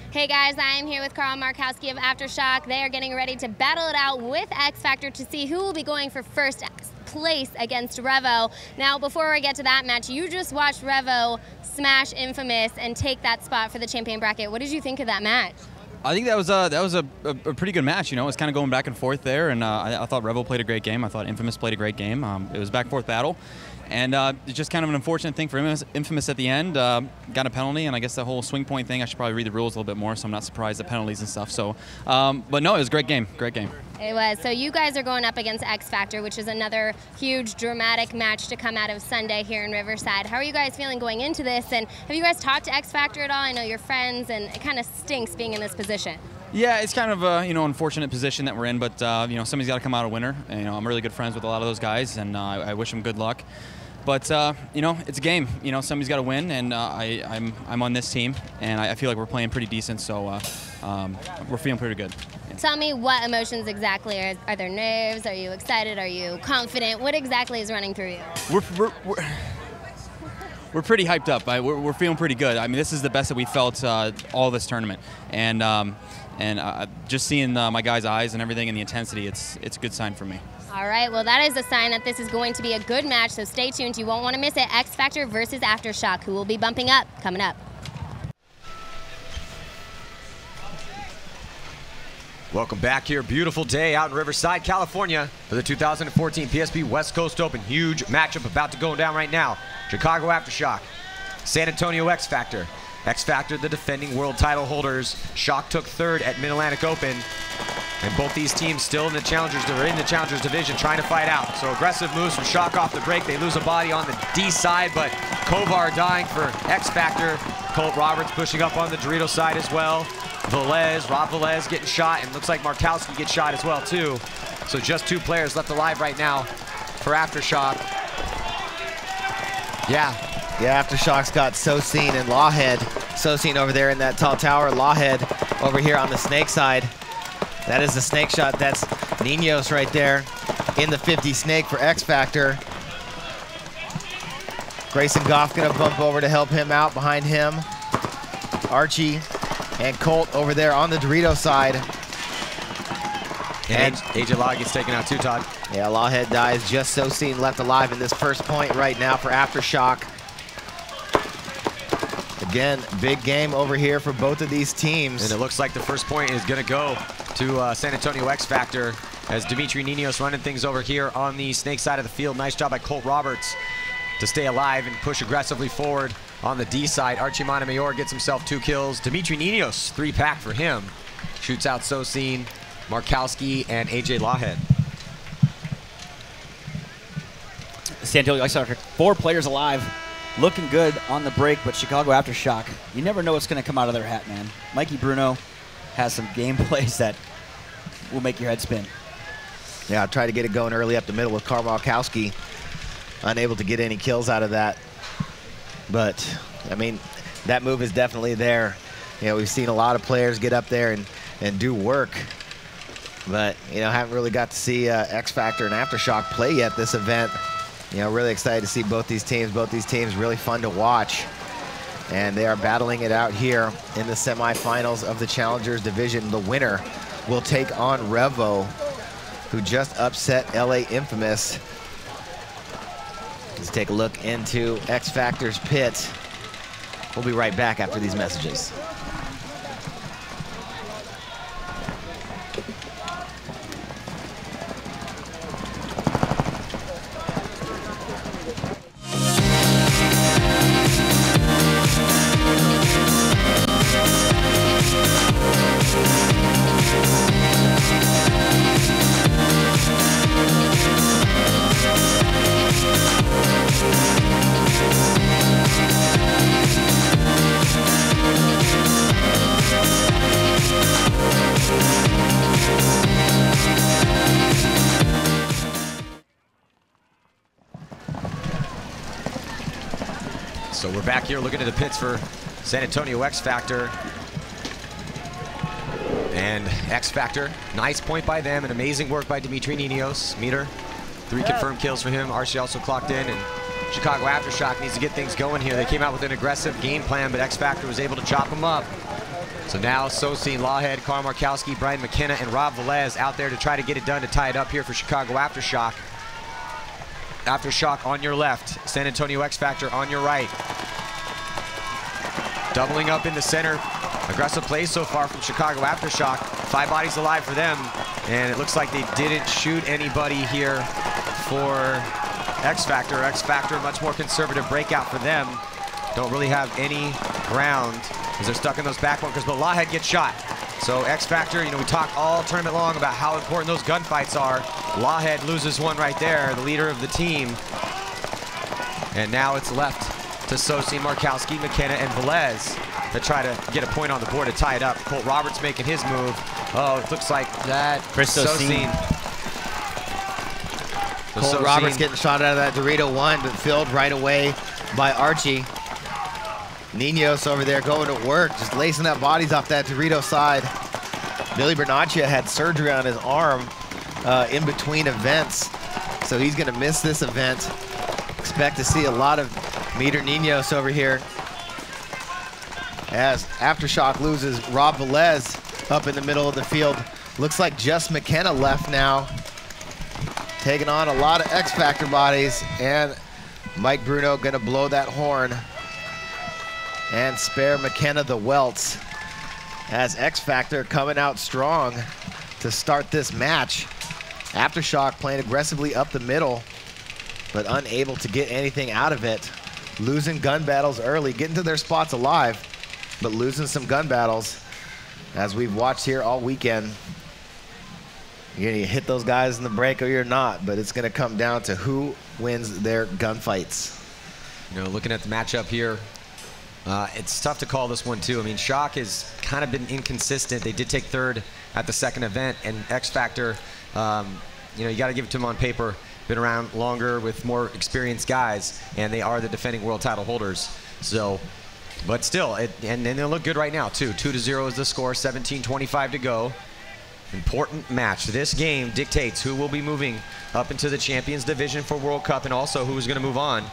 Hey guys, I'm here with Carl Markowski of Aftershock. They are getting ready to battle it out with X Factor to see who will be going for first place against Revo. Now, before we get to that match, you just watched Revo smash Infamous and take that spot for the champion bracket. What did you think of that match? I think that was a pretty good match. You know, it was kind of going back and forth there, and I thought Revo played a great game. I thought Infamous played a great game. It was a back and forth battle, and it's just kind of an unfortunate thing for Infamous at the end. Got a penalty, and I guess the whole swing point thing. I should probably read the rules a little bit more, so I'm not surprised at penalties and stuff. So, but no, it was a great game. Great game. It was. So you guys are going up against X Factor, which is another huge dramatic match to come out of Sunday here in Riverside. How are you guys feeling going into this? And have you guys talked to X Factor at all? I know you're friends, and it kind of stinks being in this position. Yeah, it's kind of a unfortunate position that we're in, but somebody's got to come out a winner. And, I'm really good friends with a lot of those guys, and I wish them good luck. But it's a game. Somebody's got to win, and I'm on this team, and I feel like we're playing pretty decent, so we're feeling pretty good. Yeah. Tell me what emotions exactly are there? Nerves? Are you excited? Are you confident? What exactly is running through you? We're pretty hyped up. We're feeling pretty good. I mean, this is the best that we felt all this tournament, and just seeing my guys' eyes and everything and the intensity, it's a good sign for me. All right, well, that is a sign that this is going to be a good match, so stay tuned. You won't want to miss it. X Factor versus Aftershock, who will be bumping up, coming up. Welcome back here. Beautiful day out in Riverside, California for the 2014 PSP West Coast Open. Huge matchup about to go down right now. Chicago Aftershock, San Antonio X Factor. X Factor, the defending world title holders. Shock took third at Mid-Atlantic Open. And both these teams still in the Challengers, they're in the Challengers division trying to fight out. So aggressive moves from Shock off the break. They lose a body on the D side, but Kovar dying for X Factor. Colt Roberts pushing up on the Dorito side as well. Rob Velez getting shot, and looks like Markowski gets shot as well too. So just two players left alive right now for Aftershock. Yeah, Aftershock's got Sosine and Lawhead. Sosine over there in that tall tower, Lawhead over here on the snake side. That is the snake shot. That's Ninos right there in the 50 snake for X Factor. Grayson Goff gonna bump over to help him out behind him. Archie and Colt over there on the Dorito side. And AJ Law gets taken out too, Todd. Yeah, Lawhead dies. Just Sosine left alive in this first point right now for Aftershock. Again, big game over here for both of these teams. And it looks like the first point is going to go to San Antonio X Factor as Dimitri Ninos running things over here on the snake side of the field. Nice job by Colt Roberts to stay alive and push aggressively forward on the D side. Archie Montemayor gets himself 2 kills. Dimitri Ninos, 3-pack for him. Shoots out Sosine, Markowski, and AJ Lawhead. San Antonio X Factor, 4 players alive. Looking good on the break, but Chicago Aftershock, you never know what's going to come out of their hat, man. Mikey Bruno has some gameplays that will make your head spin. Yeah, I tried to get it going early up the middle with Carl Markowski. Unable to get any kills out of that. But, I mean, that move is definitely there. We've seen a lot of players get up there and do work. But, haven't really got to see X Factor and Aftershock play yet this event. Really excited to see both these teams. Both these teams really fun to watch. And they are battling it out here in the semifinals of the Challengers Division. The winner will take on Revo, who just upset LA Infamous. Let's take a look into X Factor's pit. We'll be right back after these messages. So we're back here looking at the pits for San Antonio X Factor. And X Factor, nice point by them, and amazing work by Dimitri Ninos. Meter, 3 confirmed kills for him. Archie also clocked in, and Chicago Aftershock needs to get things going here. They came out with an aggressive game plan, but X Factor was able to chop them up. So now Sosin, Lawhead, Carl Markowski, Brian McKenna, and Rob Velez out there to try to get it done to tie it up here for Chicago Aftershock. Aftershock on your left, San Antonio X Factor on your right. Doubling up in the center. Aggressive plays so far from Chicago Aftershock. 5 bodies alive for them. And it looks like they didn't shoot anybody here for X Factor. X Factor, much more conservative breakout for them. Don't really have any ground as they're stuck in those back bunkers, but Lawhead gets shot. So X Factor, you know, we talked all tournament long about how important those gunfights are. Lawhead loses one right there, the leader of the team. And now it's left to Sosin, Markowski, McKenna, and Velez to try to get a point on the board to tie it up. Colt Roberts making his move. Oh, it looks like that. Chris Sosin. Colt Roberts getting shot out of that Dorito 1, but filled right away by Archie. Ninos over there going to work, just lacing up bodies off that Dorito side. Billy Bernaccia had surgery on his arm in between events, so he's going to miss this event. Expect to see a lot of Meter Ninos over here as Aftershock loses Rob Velez up in the middle of the field. Looks like just McKenna left now, taking on a lot of X Factor bodies, and Mike Bruno going to blow that horn and spare McKenna the welts as X Factor coming out strong to start this match. Aftershock playing aggressively up the middle, but unable to get anything out of it. Losing gun battles early, getting to their spots alive, but losing some gun battles as we've watched here all weekend. You're gonna hit those guys in the break or you're not, but it's gonna come down to who wins their gunfights. You know, looking at the matchup here, it's tough to call this one too. I mean, Shock has kind of been inconsistent. They did take third at the second event, and X Factor, you know, you got to give it to them on paper. Been around longer with more experienced guys, and they are the defending world title holders. So, but still, and they look good right now too. 2-0 is the score, 17:25 to go. Important match. This game dictates who will be moving up into the Champions Division for World Cup, and also who's going to move on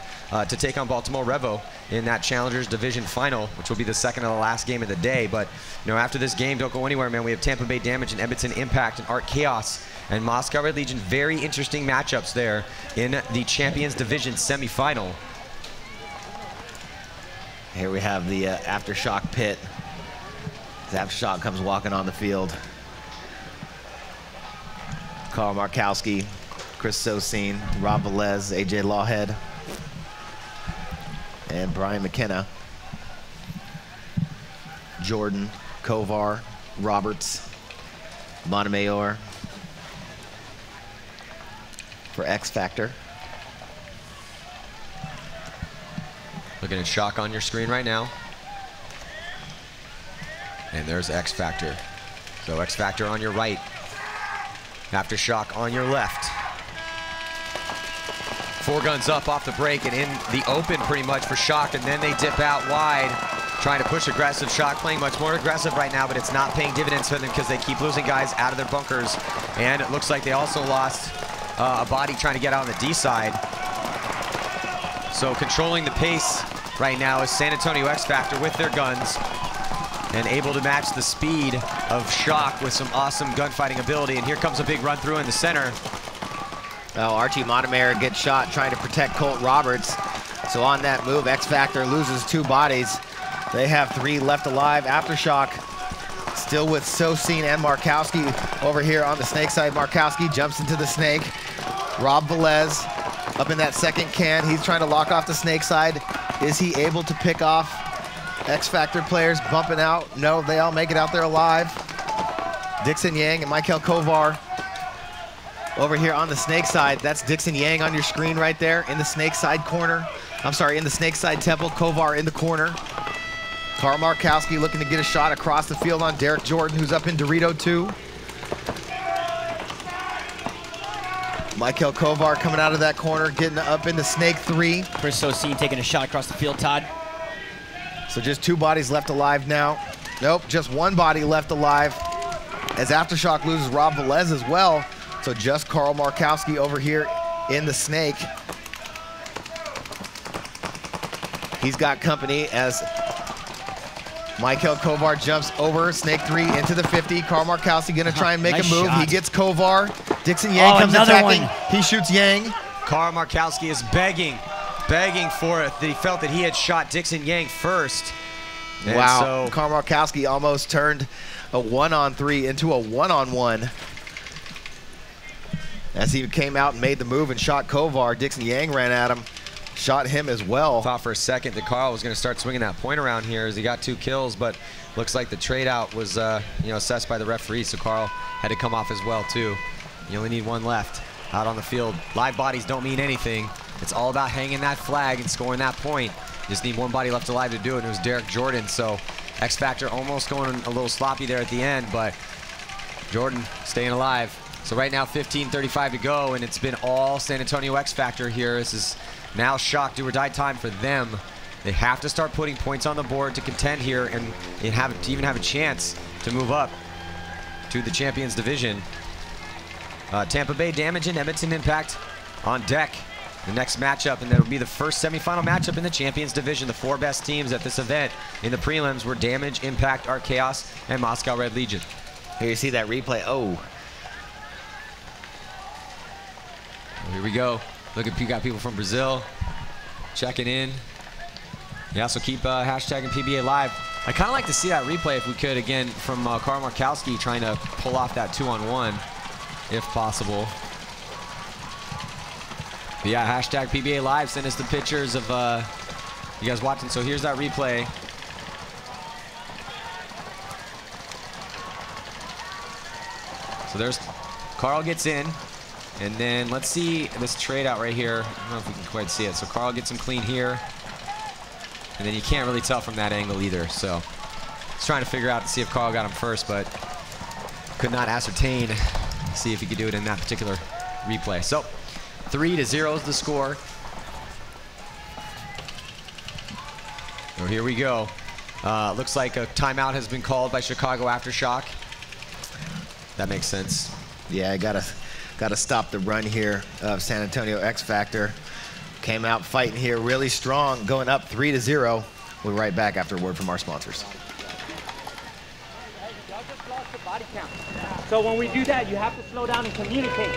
to take on Baltimore Revo in that Challengers Division final, which will be the second and the last game of the day. But you know, after this game, don't go anywhere, man. We have Tampa Bay Damage and Edmonton Impact and Art Chaos and Moscow Red Legion. Very interesting matchups there in the Champions Division semifinal. Here we have the Aftershock pit. As Aftershock comes walking on the field. Carl Markowski, Chris Sosin, Rob Velez, AJ Lawhead, and Brian McKenna. Jordan, Kovar, Roberts, Montemayor for X Factor. Looking at Shock on your screen right now. And there's X Factor. So X Factor on your right. Aftershock on your left. 4 guns up off the break and in the open pretty much for Shock, and then they dip out wide, trying to push aggressive. Shock playing much more aggressive right now, but it's not paying dividends for them because they keep losing guys out of their bunkers. And it looks like they also lost a body trying to get out on the D side. So controlling the pace right now is San Antonio X Factor with their guns, and able to match the speed of Shock with some awesome gunfighting ability. And here comes a big run through in the center. Well, Archie Montemayor gets shot trying to protect Colt Roberts. So on that move, X Factor loses 2 bodies. They have 3 left alive. Aftershock still with Sosin and Markowski over here on the snake side. Markowski jumps into the snake. Rob Velez up in that second can. He's trying to lock off the snake side. Is he able to pick off X Factor players bumping out? No, they all make it out there alive. Dixon Yang and Michael Kovar over here on the snake side. That's Dixon Yang on your screen right there in the snake side corner. I'm sorry, in the snake side temple. Kovar in the corner. Carl Markowski looking to get a shot across the field on Derek Jordan, who's up in Dorito 2. Michael Kovar coming out of that corner, getting up in the snake 3. Chris Sosin taking a shot across the field, Todd. So just 2 bodies left alive now. Nope, just 1 body left alive as Aftershock loses Rob Velez as well. So just Carl Markowski over here in the snake. He's got company as Michael Kovar jumps over, snake 3 into the 50. Karl Markowski gonna try and make Nice a move. shot. He gets Kovar. Dixon Yang comes another attacking. one. He shoots Yang. Karl Markowski is begging for it. That he felt that he had shot Dixon Yang first. And Wow, so Karl Markowski almost turned a 1-on-3 into a 1-on-1. As he came out and made the move and shot Kovar, Dixon Yang ran at him, shot him as well. thought for a second that Karl was going to start swinging that point around here as he got 2 kills, but looks like the trade out was assessed by the referee, so Karl had to come off as well too. You only need 1 left out on the field. Live bodies don't mean anything. It's all about hanging that flag and scoring that point. You just need 1 body left alive to do it, and it was Derek Jordan. So X Factor almost going a little sloppy there at the end, but Jordan staying alive. So right now 15:35 to go, and it's been all San Antonio X Factor here. This is now shock do or die time for them. They have to start putting points on the board to contend here and to even have a chance to move up to the Champions Division. Tampa Bay Damage and Edmonton Impact on deck. The next matchup, and that'll be the first semifinal matchup in the Champions Division. The 4 best teams at this event in the prelims were Damage, Impact, Art Chaos, and Moscow Red Legion. Here you see that replay. Oh, Here we go. Look at, you got people from Brazil checking in. Yeah, so keep hashtagging PBA Live. I kind of like to see that replay if we could, again, from Karl Markowski trying to pull off that 2-on-1, if possible. But yeah, hashtag PBA Live. Send us the pictures of you guys watching. So here's that replay. So there's Karl gets in. And then let's see this trade out right here. I don't know if we can quite see it. So Karl gets him clean here. And then you can't really tell from that angle either. So he's trying to figure out to see if Karl got him first, but could not ascertain. See if he could do it in that particular replay. So 3-0 is the score. So here we go. Looks like a timeout has been called by Chicago Aftershock. That makes sense. yeah, I gotta stop the run here of San Antonio X Factor. Came out fighting here really strong, going up 3-0. We'll be right back after a word from our sponsors. Y'all just lost the body count. So when we do that, you have to slow down and communicate.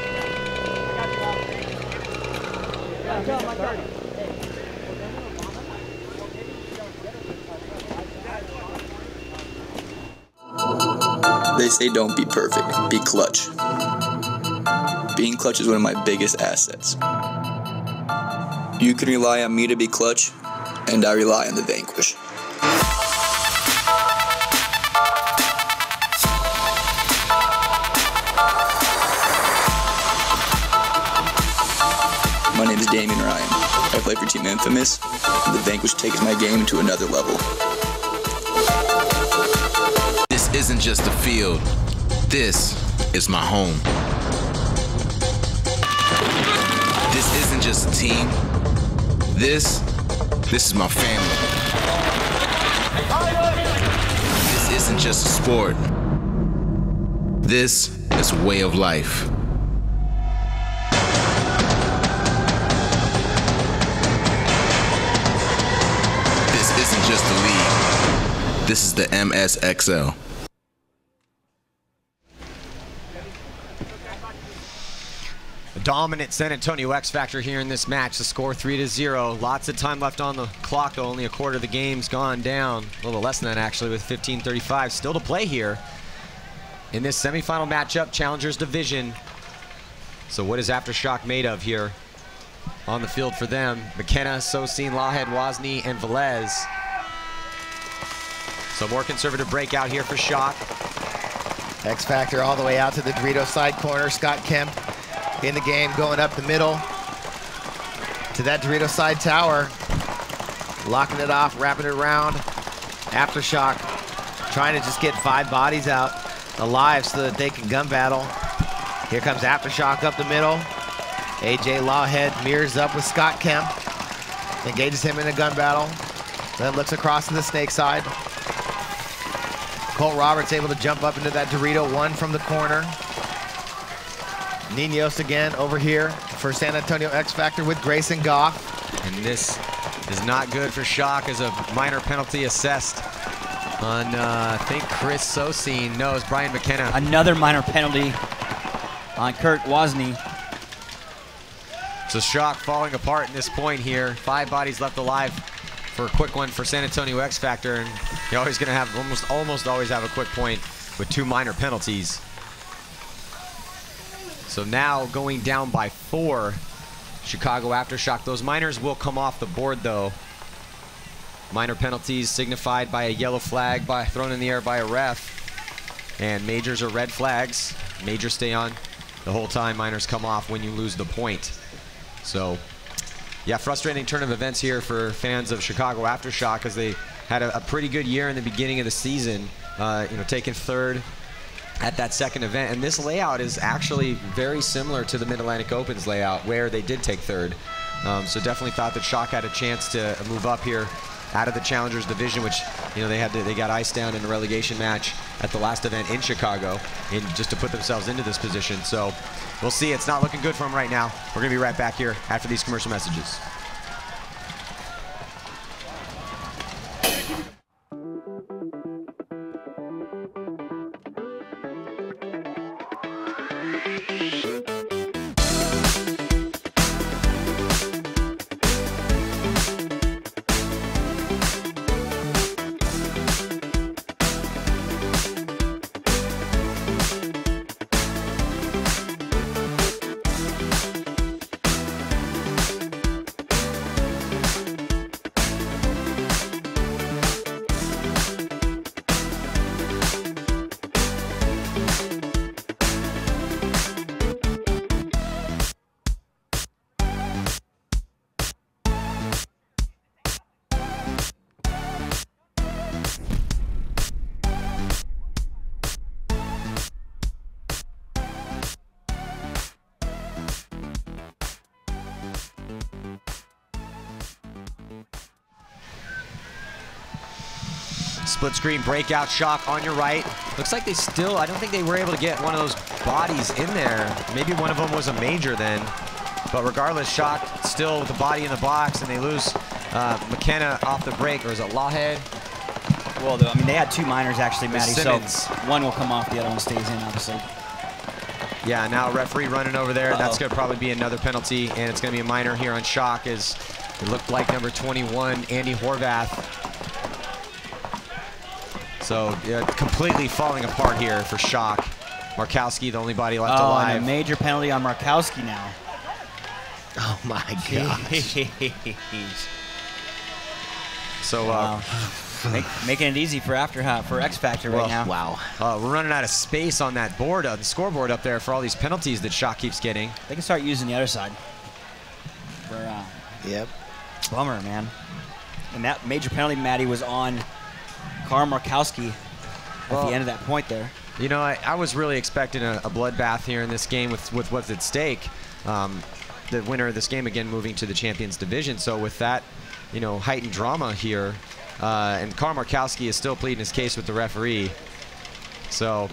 They say don't be perfect, be clutch. Being clutch is one of my biggest assets. You can rely on me to be clutch, and I rely on the Vanquish. My name is Damian Ryan. I play for Team Infamous, and the Vanquish takes my game to another level. This isn't just a field. This is my home. This isn't just a team. This is my family. This isn't just a sport. This is a way of life. This isn't just a league. This is the MSXL. Dominant San Antonio X Factor here in this match. The score 3-0. Lots of time left on the clock, though. Only a quarter of the game's gone down. A little less than that, actually, with 15:35 still to play here in this semifinal matchup, Challengers Division. So what is Aftershock made of here on the field for them? McKenna, Sosin, Lawhead, Wozni, and Velez. So more conservative breakout here for Shock. X Factor all the way out to the Dorito side corner. Scott Kemp in the game, going up the middle to that Dorito side tower, locking it off, wrapping it around. Aftershock trying to just get 5 bodies out alive so that they can gun battle. Here comes Aftershock up the middle. AJ Lawhead mirrors up with Scott Kemp, engages him in a gun battle, then looks across to the snake side. Colt Roberts able to jump up into that Dorito, one from the corner. Ninos again over here for San Antonio X Factor with Grayson Goff. And this is not good for Shock as a minor penalty assessed On, I think Chris Sosine. No, it's Brian McKenna. Another minor penalty on Kurt Wozni. So Shock falling apart in this point here. 5 bodies left alive for a quick one for San Antonio X Factor, and you're always going to have almost always have a quick point with 2 minor penalties. So now going down by 4, Chicago Aftershock. Those minors will come off the board though. Minor penalties signified by a yellow flag thrown in the air by a ref, and majors are red flags. Majors stay on the whole time. Minors come off when you lose the point. So, yeah, frustrating turn of events here for fans of Chicago Aftershock, because they had a pretty good year in the beginning of the season, taking 3rd at that second event. And this layout is actually very similar to the Mid-Atlantic Open's layout, where they did take 3rd. So definitely thought that Shock had a chance to move up here out of the Challengers division, which they got iced down in a relegation match at the last event in Chicago, just to put themselves into this position. So we'll see. It's not looking good for them right now. We're going to be right back here after these commercial messages. Split screen breakout Shock on your right. Looks like they still, I don't think they were able to get one of those bodies in there. Maybe one of them was a major then. But regardless, Shock still with the body in the box, and they lose McKenna off the break, or is it Lawhead? Well, I mean, they had 2 minors actually, Matty, so one will come off, the other one stays in, obviously. Yeah, now referee running over there. That's going to probably be another penalty, and it's going to be a minor here on Shock, as it looked like number 21, Andy Horvath. So completely falling apart here for Shock. Markowski, the only body left alive. And a major penalty on Markowski now. Oh my gosh. So making it easy for X Factor right now. Wow. We're running out of space on that board, the scoreboard up there, for all these penalties that Shock keeps getting. They can start using the other side. Yep. Bummer, man. And that major penalty, Matty, was on Karl Markowski at the end of that point there. You know, I was really expecting a bloodbath here in this game with what's at stake. The winner of this game, again, moving to the Champions Division. So with that, heightened drama here, and Karl Markowski is still pleading his case with the referee. So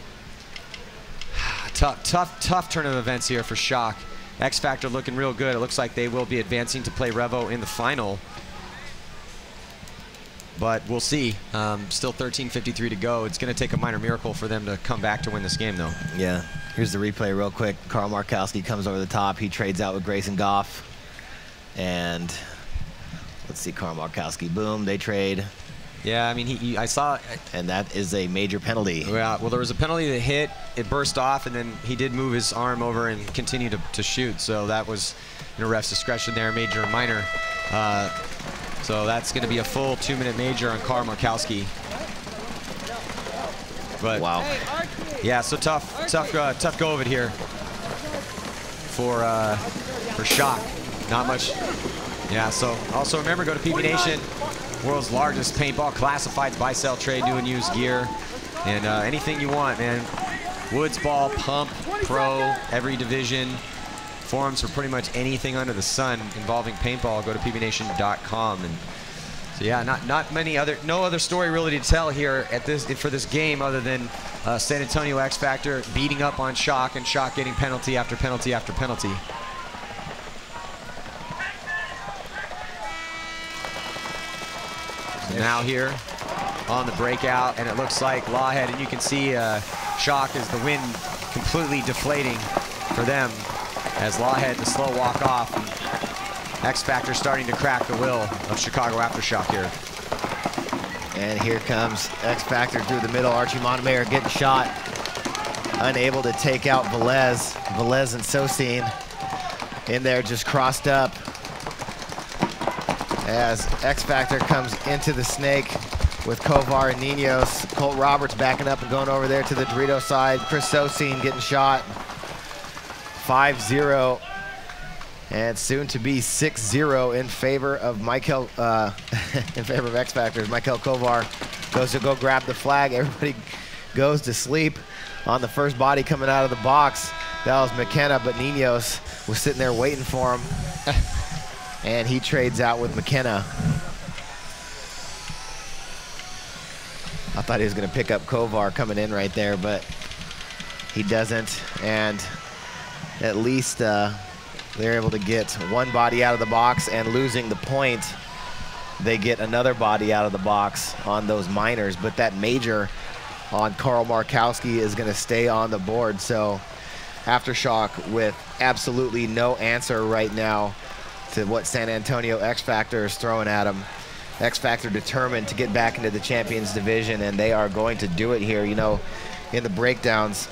tough turn of events here for Shock. X Factor looking real good. It looks like they will be advancing to play Revo in the final. But we'll see. Still 13:53 to go. It's going to take a minor miracle for them to come back to win this game, though. Yeah. Here's the replay real quick. Karl Markowski comes over the top. He trades out with Grayson Goff. And let's see, Karl Markowski. Boom, they trade. Yeah, I mean, I saw. And that is a major penalty. Yeah, well, there was a penalty that hit. It burst off, and then he did move his arm over and continue to shoot. So that was, ref's discretion there, major and minor. So that's going to be a full 2-minute major on Karl Markowski. But wow. Yeah, so tough go of it here for Shock. Not much. Yeah. So also remember, go to PB Nation, world's largest paintball classifieds, buy, sell, trade, new and used gear, and anything you want, man. Woods ball, pump, pro, every division. Forums for pretty much anything under the sun involving paintball. Go to pbnation.com. And so yeah, no other story really to tell here for this game, other than San Antonio X Factor beating up on Shock, and Shock getting penalty after penalty after penalty. So now here, on the breakout, and it looks like Lawhead, and you can see Shock as the wind completely deflating for them as Lawhead the slow walk off. X Factor starting to crack the will of Chicago Aftershock here. And here comes X Factor through the middle. Archie Montemayor getting shot. Unable to take out Velez. Velez and Sosine in there just crossed up. As X Factor comes into the snake with Kovar and Ninos. Colt Roberts backing up and going over there to the Dorito side. Chris Sosine getting shot. 5-0. And soon to be 6-0 in favor of Michael, in favor of X Factor. Michael Kovar goes to go grab the flag. Everybody goes to sleep on the first body coming out of the box. That was McKenna, but Ninos was sitting there waiting for him. And he trades out with McKenna. I thought he was going to pick up Kovar coming in right there, but he doesn't. And at least they're able to get one body out of the box, and losing the point, they get another body out of the box on those minors. But that major on Carl Markowski is going to stay on the board. So Aftershock with absolutely no answer right now to what San Antonio X Factor is throwing at them. X Factor determined to get back into the Champions Division, and they are going to do it here. You know, in the breakdowns,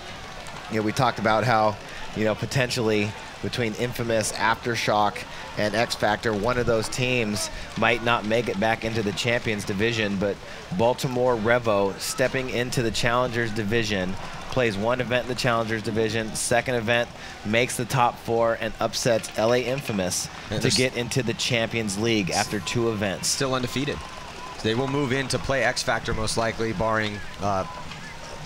you know, we talked about how, you know, potentially between Infamous, Aftershock, and X Factor, one of those teams might not make it back into the Champions Division, but Baltimore Revo stepping into the Challengers Division, plays one event in the Challengers Division, second event makes the top 4 and upsets LA Infamous to get into the Champions League after 2 events. Still undefeated. They will move in to play X Factor most likely, barring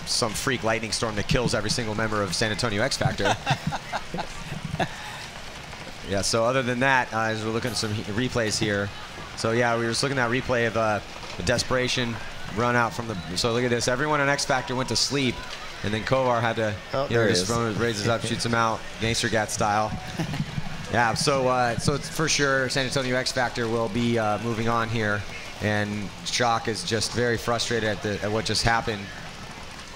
some freak lightning storm that kills every single member of San Antonio X Factor. Yeah, so other than that, as we're looking at some replays here. So yeah, we were just looking at that replay of the desperation run out from the, so look at this, everyone on X Factor went to sleep, and then Kovar had to, you know, just raises up, shoots him out, Gangster Gat style. Yeah, so so it's for sure San Antonio X Factor will be moving on here, and Shock is just very frustrated at what just happened.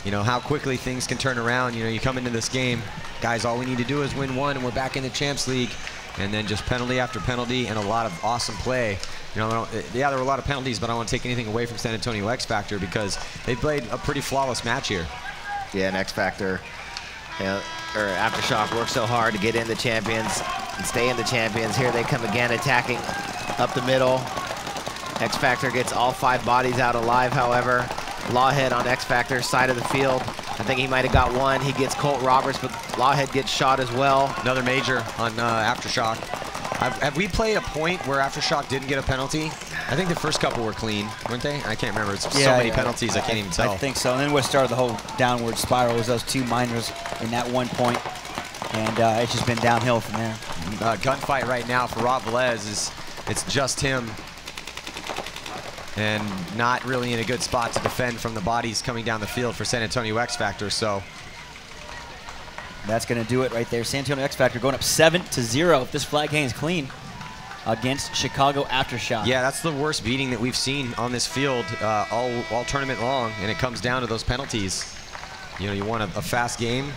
You know, how quickly things can turn around. You know, you come into this game, guys, all we need to do is win one, and we're back in the Champs League. And then just penalty after penalty and a lot of awesome play. You know, yeah, there were a lot of penalties, but I don't want to take anything away from San Antonio X Factor because they played a pretty flawless match here. Yeah, and X Factor, or Aftershock worked so hard to get in the Champions and stay in the Champions. Here they come again, attacking up the middle. X Factor gets all 5 bodies out alive, however. Lawhead on X Factor's side of the field. I think he might have got one. He gets Colt Roberts, but Lawhead gets shot as well. Another major on Aftershock. Have we played a point where Aftershock didn't get a penalty? I think the first couple were clean, weren't they? I can't remember. It's so many penalties, I can't even tell. I think so. And then what started the whole downward spiral was those 2 minors in that one point. And it's just been downhill from there. Gunfight right now for Rob Velez is, it's just him. And not really in a good spot to defend from the bodies coming down the field for San Antonio X Factor. So that's going to do it right there. San Antonio X Factor going up 7-0 if this flag hangs clean against Chicago Aftershock. Yeah, that's the worst beating that we've seen on this field all tournament long, and it comes down to those penalties. You know, you want a fast game,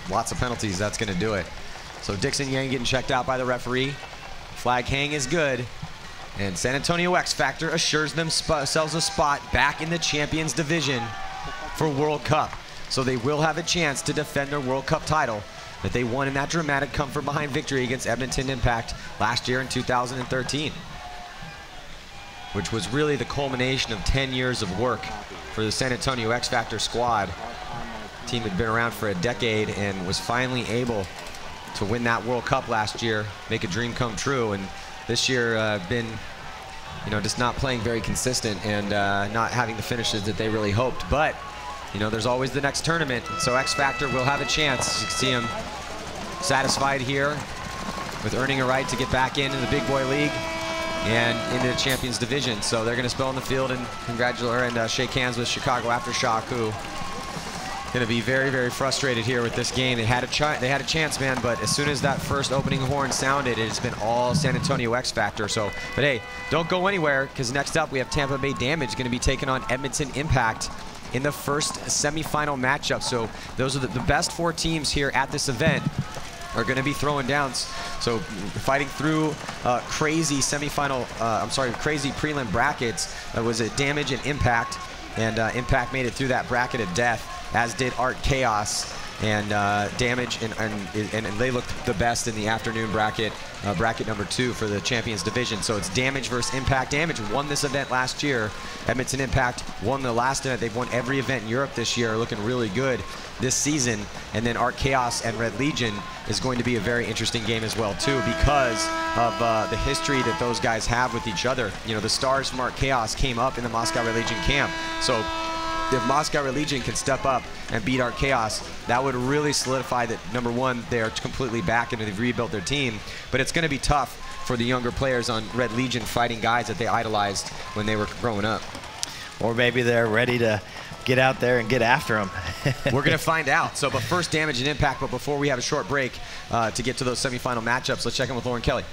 lots of penalties, that's going to do it. So Dixon Yang getting checked out by the referee. Flag hang is good. And San Antonio X Factor assures themselves a spot back in the Champions Division for World Cup. So they will have a chance to defend their World Cup title that they won in that dramatic comfort behind victory against Edmonton Impact last year in 2013. Which was really the culmination of 10 years of work for the San Antonio X Factor squad. The team had been around for a decade and was finally able to win that World Cup last year, make a dream come true. And this year been, you know, just not playing very consistent and not having the finishes that they really hoped. But, you know, there's always the next tournament. So X Factor will have a chance. You can see them satisfied here with earning a right to get back into the Big Boy League and into the Champions Division. So they're going to spill on the field and congratulate and shake hands with Chicago Aftershock, who going to be very, very frustrated here with this game. They had a chance, man, but as soon as that first opening horn sounded, it's been all San Antonio X Factor. So, but hey, don't go anywhere, because next up we have Tampa Bay Damage going to be taking on Edmonton Impact in the first semifinal matchup. So those are the best 4 teams here at this event are going to be throwing down. So fighting through crazy crazy prelim brackets. Was it Damage and Impact? And Impact made it through that bracket of death, as did Art Chaos. And Damage, and they looked the best in the afternoon bracket, bracket number 2 for the Champions Division. So it's Damage versus Impact. Damage won this event last year. Edmonton Impact won the last event. They've won every event in Europe this year, looking really good this season. And then Art Chaos and Red Legion is going to be a very interesting game as well too, because of the history that those guys have with each other. You know, the stars from Art Chaos came up in the Moscow Red Legion camp. So if Moscow Red Legion can step up and beat Art Chaos, that would really solidify that, number one, they're completely back and they've rebuilt their team. But it's going to be tough for the younger players on Red Legion fighting guys that they idolized when they were growing up. Or maybe they're ready to get out there and get after them. We're going to find out. So, but first, Damage and Impact. But before we have a short break to get to those semifinal matchups, let's check in with Lauren Kelly.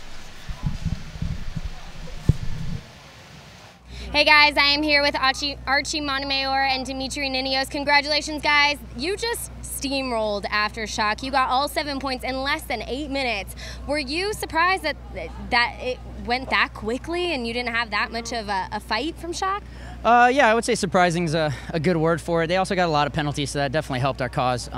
Hey guys, I am here with Archie Montemayor and Dimitri Ninios. Congratulations, guys. You just steamrolled Aftershock. You got all 7 points in less than 8 minutes. Were you surprised that it went that quickly and you didn't have that much of a fight from Shock? Yeah, I would say surprising is a good word for it. They also got a lot of penalties, so that definitely helped our cause.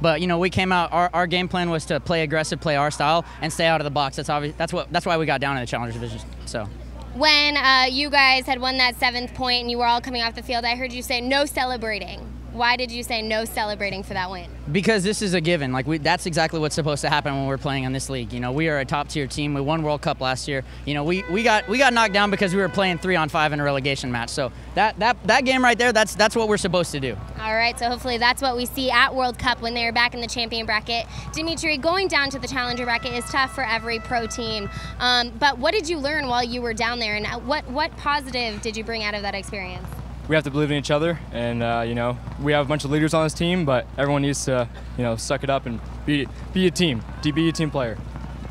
But you know, we came out. Our game plan was to play aggressive, play our style, and stay out of the box. That's obvious. That's why we got down in the Challenger division. So. When you guys had won that 7th point and you were all coming off the field, I heard you say no celebrating. Why did you say no celebrating for that win? Because this is a given. Like that's exactly what's supposed to happen when we're playing in this league. You know, we are a top-tier team. We won World Cup last year. You know, we got knocked down because we were playing 3-on-5 in a relegation match. So that game right there, that's what we're supposed to do. All right. So hopefully that's what we see at World Cup when they're back in the champion bracket. Dimitri, going down to the challenger bracket is tough for every pro team. But what did you learn while you were down there, and what positive did you bring out of that experience? We have to believe in each other, and you know, we have a bunch of leaders on this team, but everyone needs to, you know, suck it up and be a team, be a team player.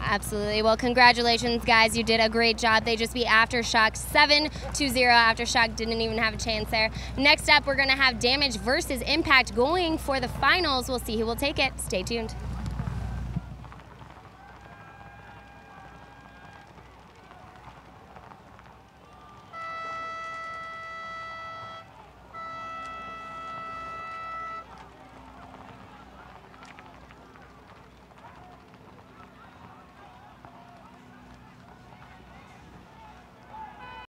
Absolutely. Well, congratulations, guys. You did a great job. They just beat Aftershock 7-0. Aftershock didn't even have a chance there. Next up, we're going to have Damage versus Impact going for the finals. We'll see who will take it. Stay tuned.